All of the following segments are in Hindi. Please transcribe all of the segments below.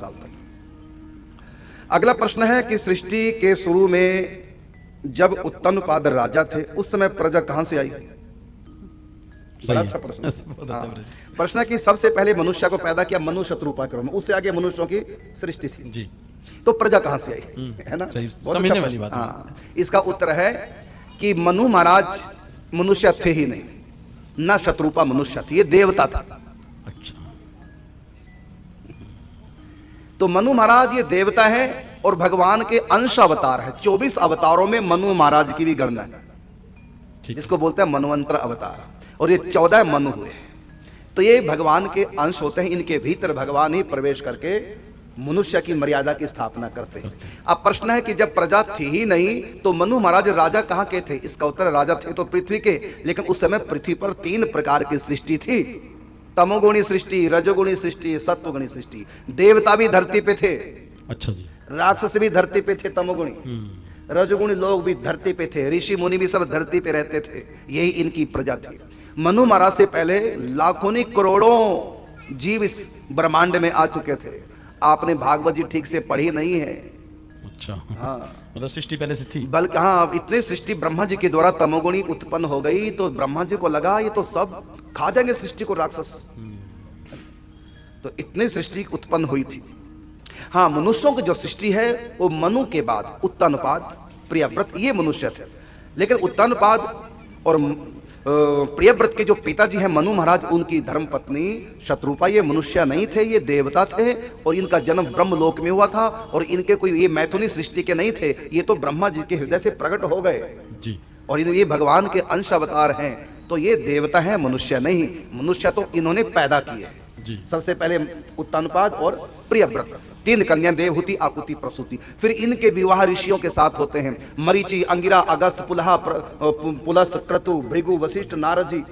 साल तक। अगला प्रश्न है कि सृष्टि के शुरू में जब उत्तनपाद राजा थे उस समय प्रजा कहां से आई? बड़ा अच्छा प्रश्न। हाँ। प्रश्न है कि सबसे पहले मनुष्य को पैदा किया मनु शत्रुपा क्रम में, उससे आगे मनुष्यों की सृष्टि थी जी। तो प्रजा कहां से आई? है ना, समझने वाली बात। हाँ, इसका उत्तर है कि मनु महाराज मनुष्य थे ही नहीं, ना शत्रुपा मनुष्य थी, ये देवता था। अच्छा, तो मनु महाराज ये देवता है और भगवान के अंश अवतार है। 24 अवतारों में मनु महाराज की भी गणना है, जिसको बोलते हैं मन्वंतर अवतार, और ये 14 मनु हुए। तो ये भगवान के अंश होते हैं, इनके भीतर भगवान ही प्रवेश करके मनुष्य की मर्यादा की स्थापना करते हैं। अब प्रश्न है कि जब प्रजा थी ही नहीं तो मनु महाराज राजा कहां के थे? इसका उत्तर राजा थे तो पृथ्वी के, लेकिन उस समय पृथ्वी पर 3 प्रकार की सृष्टि थी, तमोगुणी सृष्टि, रजोगुणी सृष्टि, सत्वगुणी सृष्टि। देवता भी धरती पे थे, अच्छा जी, राक्षस भी धरती पे थे तमोगुणी, रजोगुणी लोग भी धरती पे थे, ऋषि मुनि भी सब धरती पे रहते थे, यही इनकी प्रजा थी। मनु महाराज से पहले लाखों नहीं करोड़ों जीव इस ब्रह्मांड में आ चुके थे। आपने भागवत जी ठीक से पढ़ी नहीं है। अच्छा, हाँ, मतलब सृष्टि पहले से थी, बल्कि हाँ, इतनी सृष्टि ब्रह्मा जी के द्वारा तमोगुणी उत्पन्न हो गई तो ब्रह्मा जी को लगा ये तो सब खा जाएंगे सृष्टि को राक्षस, तो इतनी सृष्टि उत्पन्न हुई थी। हाँ, मनुष्यों की जो सृष्टि है वो मनु के बाद उत्तनपाद, प्रियव्रत, ये मनुष्य थे। लेकिन उत्तनपाद और प्रियव्रत के जो पिताजी हैं मनु महाराज, उनकी धर्मपत्नी शत्रुपा, ये मनुष्य नहीं थे, ये देवता थे, और इनका जन्म ब्रह्मलोक में हुआ था। और इनके कोई ये मैथुनी सृष्टि के नहीं थे, ये तो ब्रह्मा जी के हृदय से प्रकट हो गए जी, और ये भगवान के अंश अवतार हैं। तो ये देवता हैं, मनुष्य नहीं। मनुष्य तो इन्होंने पैदा किए जी। सबसे पहले उत्तनपाद और प्रियव्रत, 3 कन्या, देवहूति, आकुति, प्रसूति। फिर इनके विवाह ऋषियों के साथ होते हैं, मरीचि, अंगिरा, अगस्त, पुलहा, पुलस्त, क्रतु, भृगु, वशिष्ठ, नारद जी,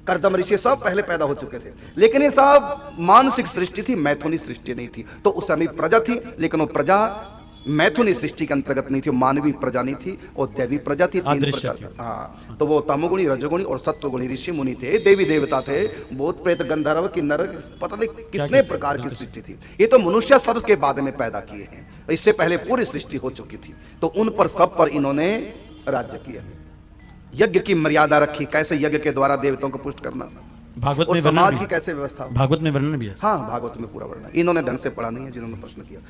कर्दम ऋषि सब पहले पैदा हो चुके थे। लेकिन ये सब मानसिक सृष्टि थी, मैथुनी सृष्टि नहीं थी। तो उस समय प्रजा थी, लेकिन वो प्रजा मैथुनी सृष्टि के अंतर्गत नहीं थी, मानवीय प्रजा नहीं थी, और देवी प्रजा थी। 3 प्रकार। हाँ, तो वो तमोगुणी, रजोगुणी और सत्वगुणी ऋषि मुनि थे, देवी देवता थे, भूत प्रेत, गंधर्व, किन्नर, पता नहीं कितने प्रकार की सृष्टि थी। ये तो मनुष्य शब्द के बाद में पैदा किए हैं, इससे पहले पूरी सृष्टि हो चुकी थी। तो उन पर सब पर इन्होंने राज्य किया, यज्ञ की मर्यादा रखी, कैसे यज्ञ के द्वारा देवताओं को पुष्ट करना, भागवत और में समाज की कैसे व्यवस्था। भागवत में वर्णन भी है। हाँ, भागवत में पूरा वर्णन। इन्होंने ढंग से पढ़ा नहीं है जिन्होंने प्रश्न किया।